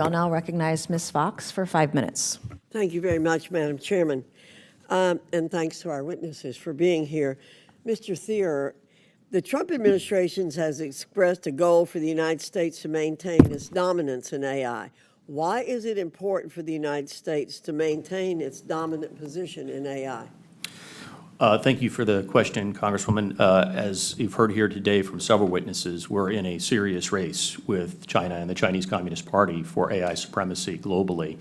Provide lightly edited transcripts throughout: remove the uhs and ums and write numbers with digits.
I'll now recognize Ms. Foxx for 5 minutes. Thank you very much, Madam Chairman. And thanks to our witnesses for being here. Mr. Thier, the Trump administration has expressed a goal for the United States to maintain its dominance in AI. Why is it important for the United States to maintain its dominant position in AI? Thank you for the question, Congresswoman. As you've heard here today from several witnesses, we're in a serious race with China and the Chinese Communist Party for AI supremacy globally.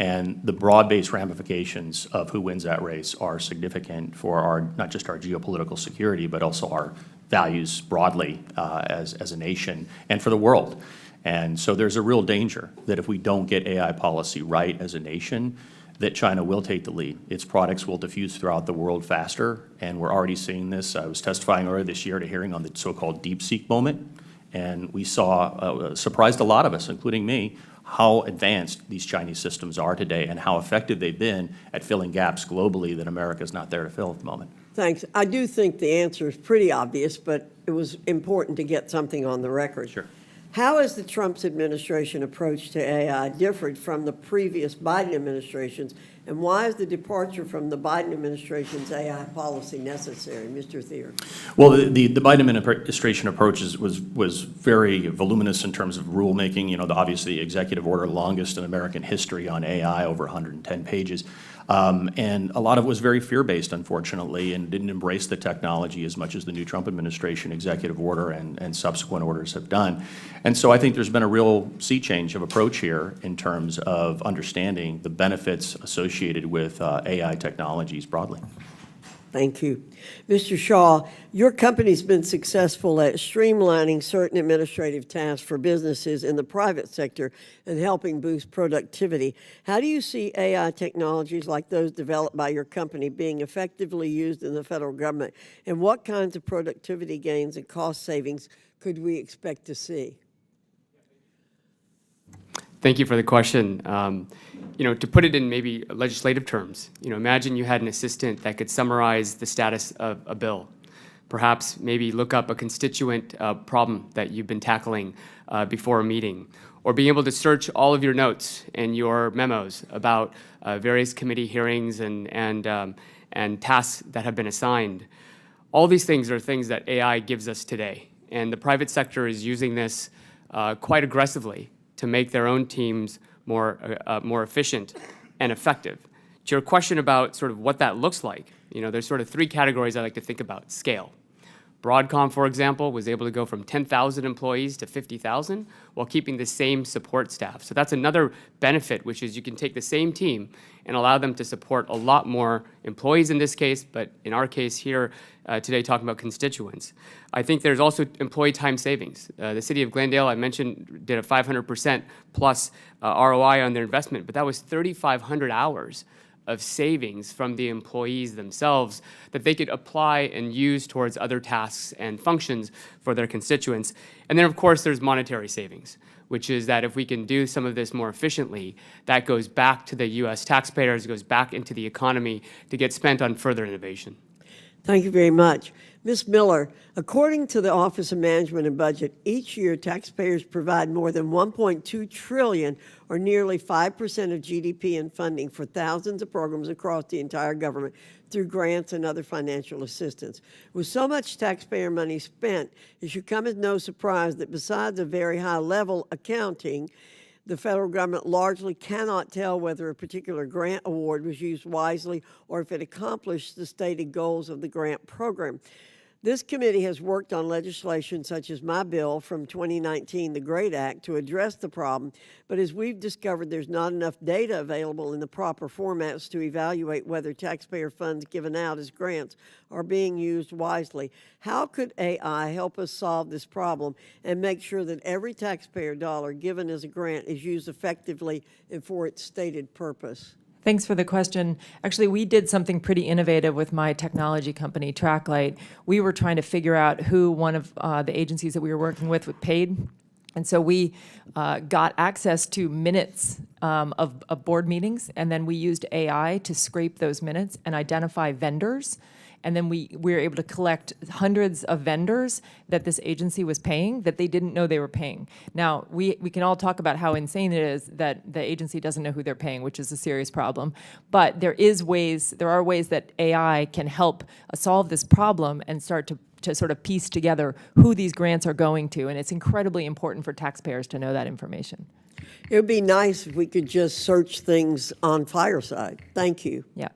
And the broad-based ramifications of who wins that race are significant for our, not just our geopolitical security, but also our values broadly as a nation and for the world. And so there's a real danger that if we don't get AI policy right as a nation, that China will take the lead. Its products will diffuse throughout the world faster, and we're already seeing this. I was testifying earlier this year at a hearing on the so-called DeepSeek moment, and we saw, surprised a lot of us, including me, how advanced these Chinese systems are today and how effective they've been at filling gaps globally that America's not there to fill at the moment. Thanks. I do think the answer is pretty obvious, but it was important to get something on the record. Sure. How has the Trump administration approach to AI differed from the previous Biden administrations, and why is the departure from the Biden administration's AI policy necessary? Mr. Thier. Well, the Biden administration approach was very voluminous in terms of rulemaking. You know, obviously the executive order longest in American history on AI, over 110 pages. And a lot of it was very fear-based, unfortunately, and didn't embrace the technology as much as the new Trump administration executive order and subsequent orders have done. And so I think there's been a real sea change of approach here in terms of understanding the benefits associated with AI technologies broadly. Thank you. Mr. Shah, your company's been successful at streamlining certain administrative tasks for businesses in the private sector and helping boost productivity. How do you see AI technologies like those developed by your company being effectively used in the federal government? And what kinds of productivity gains and cost savings could we expect to see? Thank you for the question. You know, to put it in maybe legislative terms, you know, imagine you had an assistant that could summarize the status of a bill, perhaps maybe look up a constituent problem that you've been tackling before a meeting, or being able to search all of your notes and your memos about various committee hearings and tasks that have been assigned. All these things are things that AI gives us today, and the private sector is using this quite aggressively to make their own teams more efficient and effective. To your question about sort of what that looks like, you know, there's sort of three categories I like to think about. Scale. Broadcom, for example, was able to go from 10,000 employees to 50,000 while keeping the same support staff. So that's another benefit, which is you can take the same team and allow them to support a lot more employees in this case, but in our case here today talking about constituents. I think there's also employee time savings. The city of Glendale, I mentioned, did a 500% plus ROI on their investment, but that was 3,500 hours of savings from the employees themselves that they could apply and use towards other tasks and functions for their constituents. And then, of course, there's monetary savings, which is that if we can do some of this more efficiently, that goes back to the U.S. taxpayers, goes back into the economy to get spent on further innovation. Thank you very much. Ms. Miller, according to the Office of Management and Budget, each year taxpayers provide more than $1.2 trillion, or nearly 5% of GDP in funding for thousands of programs across the entire government through grants and other financial assistance. With so much taxpayer money spent, it should come as no surprise that besides a very high-level accounting, the federal government largely cannot tell whether a particular grant award was used wisely or if it accomplished the stated goals of the grant program. This committee has worked on legislation such as my bill from 2019, the GREAT Act, to address the problem, but as we've discovered, there's not enough data available in the proper formats to evaluate whether taxpayer funds given out as grants are being used wisely. How could AI help us solve this problem and make sure that every taxpayer dollar given as a grant is used effectively and for its stated purpose? Thanks for the question. Actually, we did something pretty innovative with my technology company, TrackLight. We were trying to figure out who one of the agencies that we were working with paid. And so we got access to minutes of board meetings, and then we used AI to scrape those minutes and identify vendors And then we were able to collect hundreds of vendors that this agency was paying that they didn't know they were paying. Now, we can all talk about how insane it is that the agency doesn't know who they're paying, which is a serious problem. But there are ways that AI can help solve this problem and start to sort of piece together who these grants are going to. And it's incredibly important for taxpayers to know that information. It would be nice if we could just search things on Fireside. Thank you. Yeah.